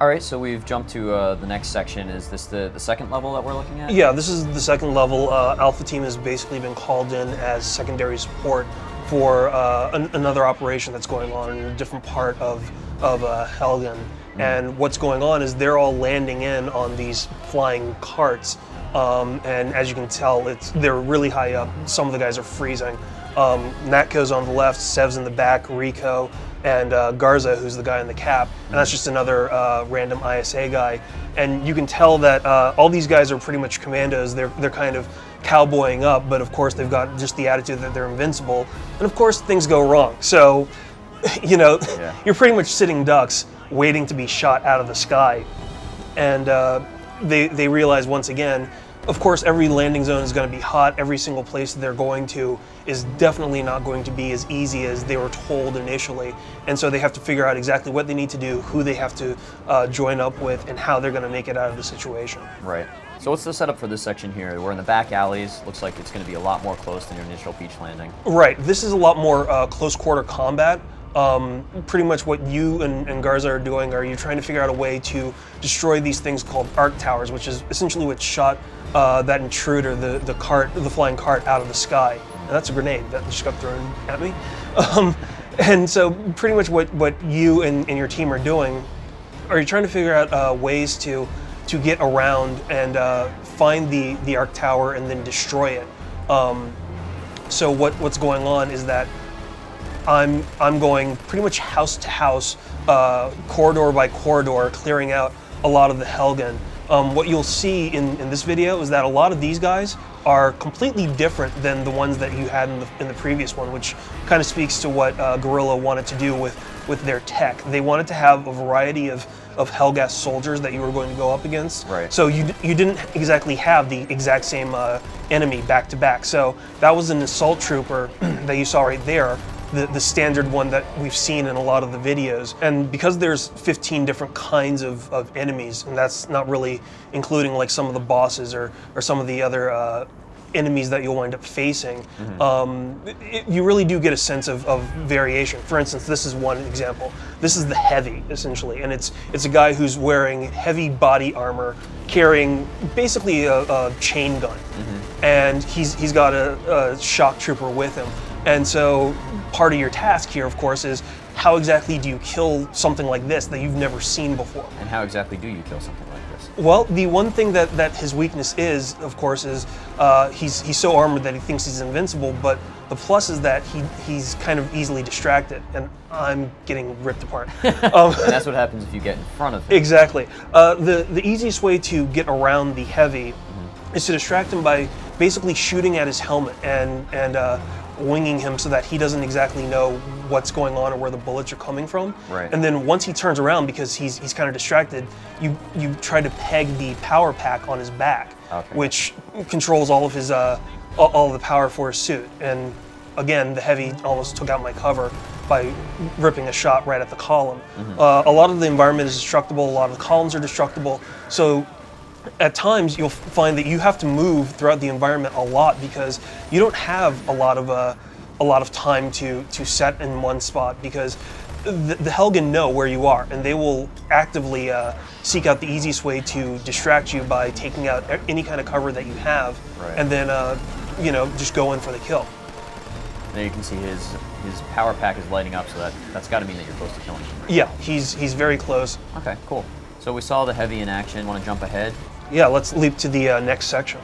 All right, so we've jumped to the next section. Is this the second level that we're looking at? Yeah, this is the second level. Alpha Team has basically been called in as secondary support for another operation that's going on in a different part of Helgen. And what's going on is they're all landing in on these flying carts. And as you can tell, they're really high up. Some of the guys are freezing. Natko's on the left, Sev's in the back, Rico, and Garza, who's the guy in the cap. And that's just another random ISA guy. And you can tell that all these guys are pretty much commandos. They're kind of cowboying up, but of course they've got just the attitude that they're invincible. And of course things go wrong. So, you know, you're pretty much sitting ducks waiting to be shot out of the sky. And they realize once again, of course, every landing zone is going to be hot. Every single place that they're going to is definitely not going to be as easy as they were told initially. And so they have to figure out exactly what they need to do, who they have to join up with, and how they're going to make it out of the situation. Right. So what's the setup for this section here? We're in the back alleys. Looks like it's going to be a lot more close than your initial beach landing. Right. This is a lot more close quarter combat. Pretty much what you and Garza are doing are you're trying to figure out a way to destroy these things called arc towers, which is essentially what shot that intruder, the flying cart, out of the sky. And that's a grenade that just got thrown at me. And so pretty much what you and your team are doing are you trying to figure out ways to get around and find the arc tower and then destroy it. So what's going on is that I'm going pretty much house to house, corridor by corridor, clearing out a lot of the Helgen. What you'll see in this video is that a lot of these guys are completely different than the ones that you had in the previous one, which kind of speaks to what Guerrilla wanted to do with their tech. They wanted to have a variety of Helghast soldiers that you were going to go up against. Right. So you didn't exactly have the exact same enemy back to back. So that was an assault trooper that you saw right there. The standard one that we've seen in a lot of the videos. And because there's 15 different kinds of enemies, and that's not really including like some of the bosses or some of the other enemies that you'll wind up facing, you really do get a sense of variation. For instance, this is one example. This is the Heavy, essentially, and it's a guy who's wearing heavy body armor, carrying basically a chain gun, and he's got a shock trooper with him. And so part of your task here, of course, is how exactly do you kill something like this that you've never seen before? And how exactly do you kill something like this? Well, the one thing that his weakness is, of course, is he's so armored that he thinks he's invincible, but the plus is that he's kind of easily distracted, and I'm getting ripped apart. And that's what happens if you get in front of him. Exactly. The easiest way to get around the Heavy is to distract him by basically shooting at his helmet and winging him so that he doesn't exactly know what's going on or where the bullets are coming from. Right. And then once he turns around, because he's kind of distracted, you try to peg the power pack on his back, which controls all of his all of the power for his suit. And again, the Heavy almost took out my cover by ripping a shot right at the column. A lot of the environment is destructible. A lot of the columns are destructible. So at times you'll find that you have to move throughout the environment a lot because you don't have a lot of time to set in one spot, because the Helgen know where you are, and they will actively seek out the easiest way to distract you by taking out any kind of cover that you have, and then you know, just go in for the kill. There you can see his power pack is lighting up, so that's got to mean that you're close to killing him. Yeah, he's very close. Okay, cool. So we saw the Heavy in action. Want to jump ahead? Yeah, let's leap to the next section.